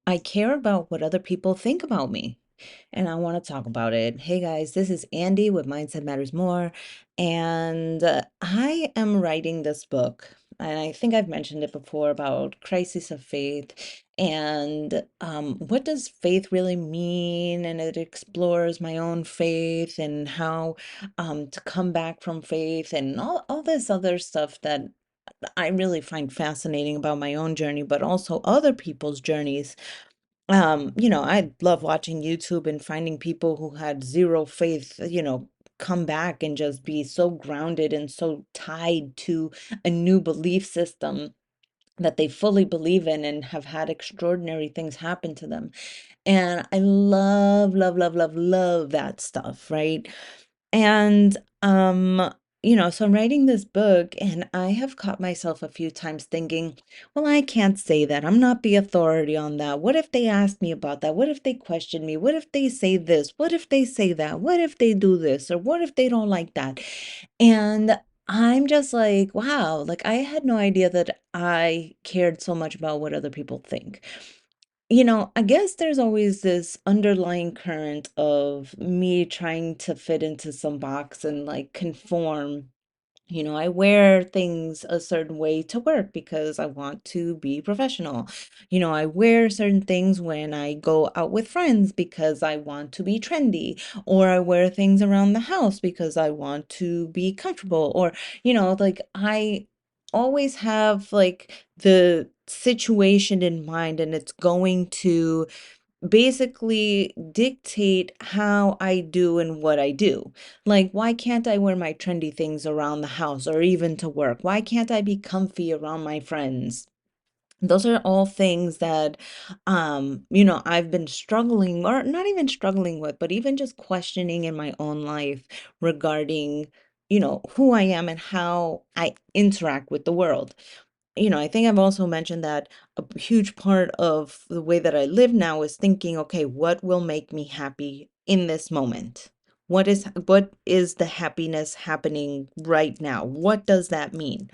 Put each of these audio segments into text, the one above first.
I care about what other people think about me, and I want to talk about it. Hey guys, this is Andy with Mindset Matters More, and I am writing this book, and I think I've mentioned it before about crisis of faith and what does faith really mean, and it explores my own faith and how to come back from faith and all this other stuff that I really find fascinating about my own journey, but also other people's journeys. I love watching YouTube and finding people who had zero faith, come back and just be so grounded and so tied to a new belief system that they fully believe in and have had extraordinary things happen to them. And I love, love, love, love, love that stuff, right? And so I'm writing this book and I have caught myself a few times thinking, well, I can't say that. I'm not the authority on that. What if they ask me about that? What if they question me? What if they say this? What if they say that? What if they do this? Or what if they don't like that? And I'm just like, wow, like I had no idea that I cared so much about what other people think. I guess there's always this underlying current of me trying to fit into some box and like conform. I wear things a certain way to work because I want to be professional. I wear certain things when I go out with friends because I want to be trendy, or I wear things around the house because I want to be comfortable, or, like I always have like the situation in mind and it's going to basically dictate how I do and what I do. Like, why can't I wear my trendy things around the house or even to work? Why can't I be comfy around my friends? Those are all things that, I've been struggling, or not even struggling with, but even just questioning in my own life regarding, who I am and how I interact with the world. I think I've also mentioned that a huge part of the way that I live now is thinking, okay, what will make me happy in this moment? What is the happiness happening right now? What does that mean?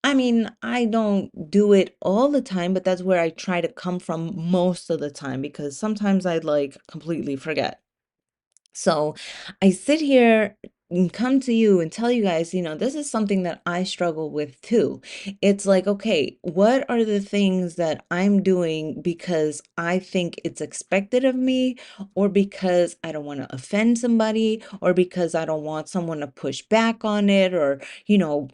I mean, I don't do it all the time, but that's where I try to come from most of the time because sometimes I like completely forget. So I sit here and come to you and tell you guys, this is something that I struggle with too. It's like, okay, what are the things that I'm doing because I think it's expected of me, or because I don't want to offend somebody, or because I don't want someone to push back on it, or,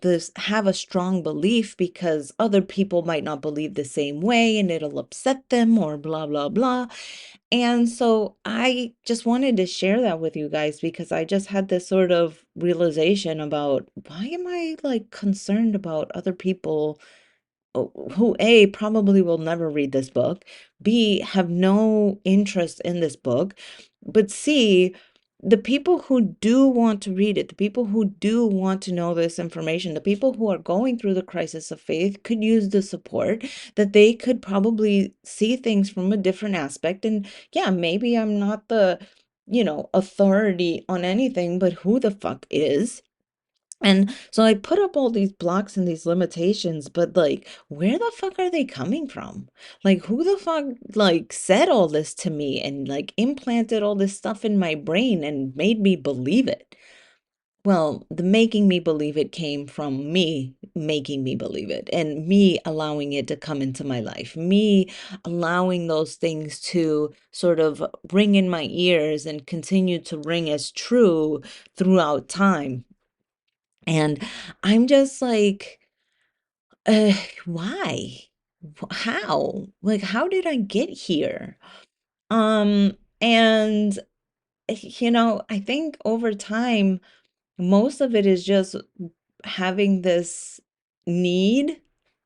this have a strong belief because other people might not believe the same way and it'll upset them, or blah, blah, blah. And so I just wanted to share that with you guys because I just had this sort of realization about why am I like concerned about other people who A, probably will never read this book, B, have no interest in this book, but C, the people who do want to read it, the people who do want to know this information, the people who are going through the crisis of faith could use the support, that they could probably see things from a different aspect. And yeah, maybe I'm not the, authority on anything, but who the fuck is? And so I put up all these blocks and these limitations, but like, where the fuck are they coming from? Like, who the fuck like said all this to me and like implanted all this stuff in my brain and made me believe it? Well, the making me believe it came from me making me believe it and me allowing it to come into my life, me allowing those things to sort of ring in my ears and continue to ring as true throughout time. And I'm just like, uh, why? How? Like, how did I get here? And I think over time, most of it is just having this need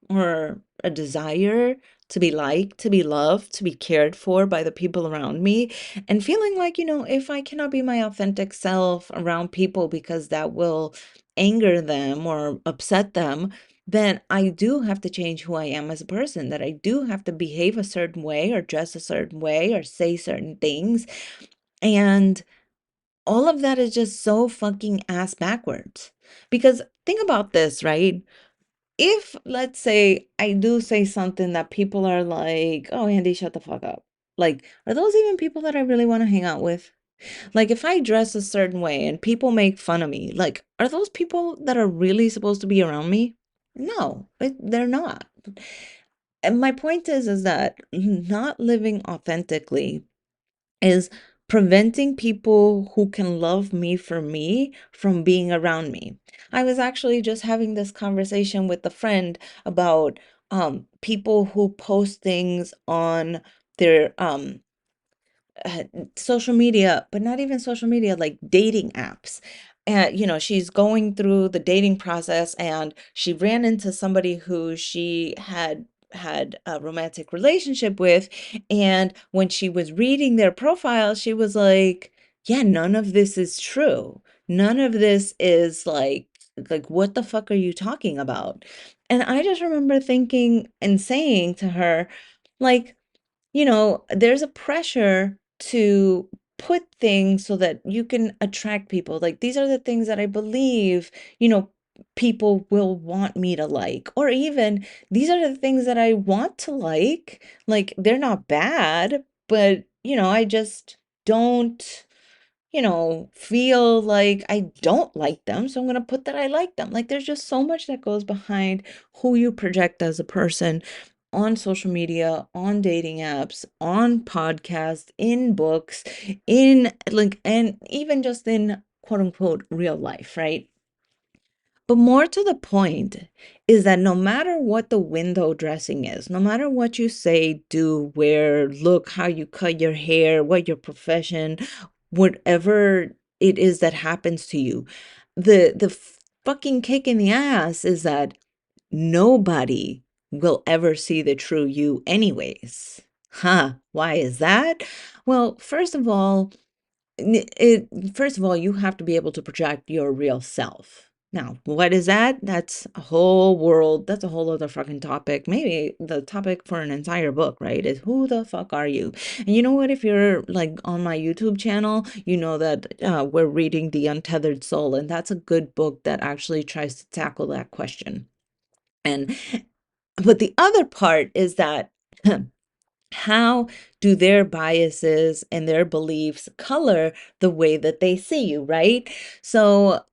or a desire to be liked, to be loved, to be cared for by the people around me, and feeling like, if I cannot be my authentic self around people because that will anger them or upset them, then I do have to change who I am as a person, that I do have to behave a certain way or dress a certain way or say certain things. And all of that is just so fucking ass backwards. Because think about this, right? if let's say I do say something that people are like, "Oh, Andy, shut the fuck up." Like, are those even people that I really want to hang out with? Like, if I dress a certain way and people make fun of me, like, are those people that are really supposed to be around me? No, they're not. And my point is that not living authentically is preventing people who can love me for me from being around me. I was actually just having this conversation with a friend about people who post things on their uh, social media, but not even social media, like dating apps. And, she's going through the dating process and she ran into somebody who she had a romantic relationship with. And when she was reading their profile, she was like, yeah, none of this is true. None of this is like, what the fuck are you talking about? And I just remember thinking and saying to her, like, there's a pressure to put things so that you can attract people. Like, these are the things that I believe, people will want me to like, or even these are the things that I want to like. Like, they're not bad, but, I just don't feel like I don't like them. So I'm going to put that I like them. Like, there's just so much that goes behind who you project as a person on social media, on dating apps, on podcasts, in books, in like, and even just in quote unquote real life, right? But more to the point is that no matter what the window dressing is, no matter what you say, do, wear, look, how you cut your hair, what your profession, whatever it is that happens to you, the fucking kick in the ass is that nobody will ever see the true you anyways. Huh, why is that? Well, first of all, you have to be able to project your real self. Now, what is that? That's a whole world. That's a whole other fucking topic. Maybe the topic for an entire book, right? Is who the fuck are you? And you know what? If you're like on my YouTube channel, you know that we're reading The Untethered Soul, and that's a good book that actually tries to tackle that question. And but the other part is that how do their biases and their beliefs color the way that they see you, right? So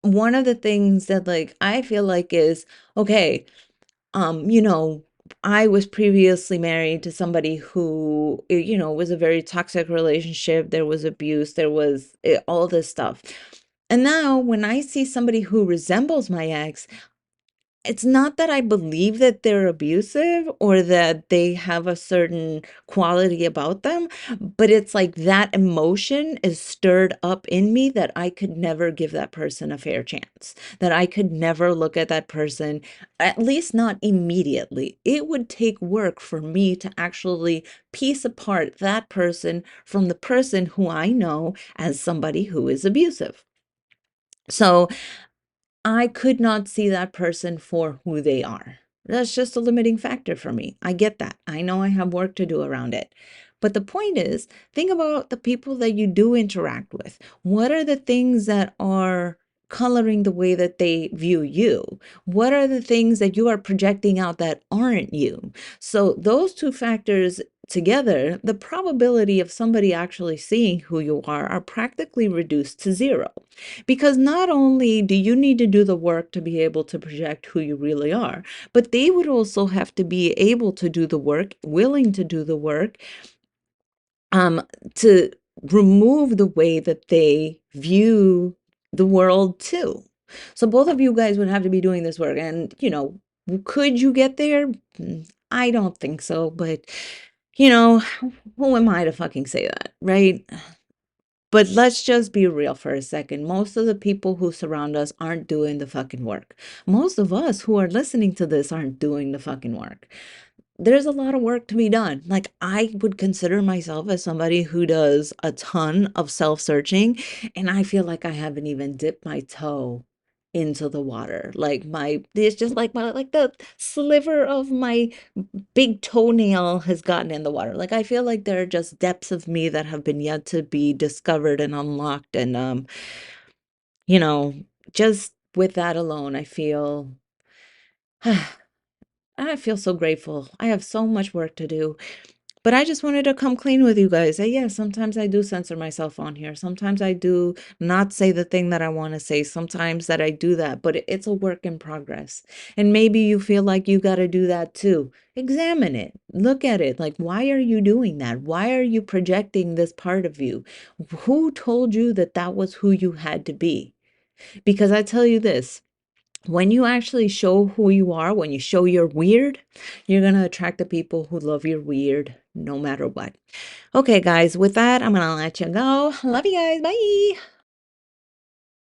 one of the things that like I feel like is okay, um, you know, I was previously married to somebody who, was a very toxic relationship. There was abuse, there was all this stuff. And now when I see somebody who resembles my ex, it's not that I believe that they're abusive or that they have a certain quality about them, but it's like that emotion is stirred up in me that I could never give that person a fair chance, that I could never look at that person, at least not immediately. It would take work for me to actually piece apart that person from the person who I know as somebody who is abusive. So, I could not see that person for who they are. That's just a limiting factor for me. I get that. I know I have work to do around it. But the point is, think about the people that you do interact with. What are the things that are coloring the way that they view you? What are the things that you are projecting out that aren't you? So, those two factors together, the probability of somebody actually seeing who you are practically reduced to zero. Because not only do you need to do the work to be able to project who you really are, but they would also have to be able to do the work, willing to do the work, um, to remove the way that they view the world too. So both of you guys would have to be doing this work. And, could you get there? I don't think so, but who am I to fucking say that, right? But let's just be real for a second. Most of the people who surround us aren't doing the fucking work. Most of us who are listening to this aren't doing the fucking work. There's a lot of work to be done. Like, I would consider myself as somebody who does a ton of self-searching, and I feel like I haven't even dipped my toe into the water. Like it's just like the sliver of my big toenail has gotten in the water. Like, I feel like there are just depths of me that have been yet to be discovered and unlocked. And you know, just with that alone, I feel I feel so grateful. I have so much work to do. But I just wanted to come clean with you guys. Yeah, sometimes I do censor myself on here. Sometimes I do not say the thing that I want to say. Sometimes that I do that, but it's a work in progress. And maybe you feel like you got to do that too. Examine it. Look at it. Like, why are you doing that? Why are you projecting this part of you? Who told you that that was who you had to be? Because I tell you this, when you actually show who you are, when you show you're weird, you're going to attract the people who love your weird no matter what. Okay, guys, with that, I'm going to let you go. Love you guys. Bye.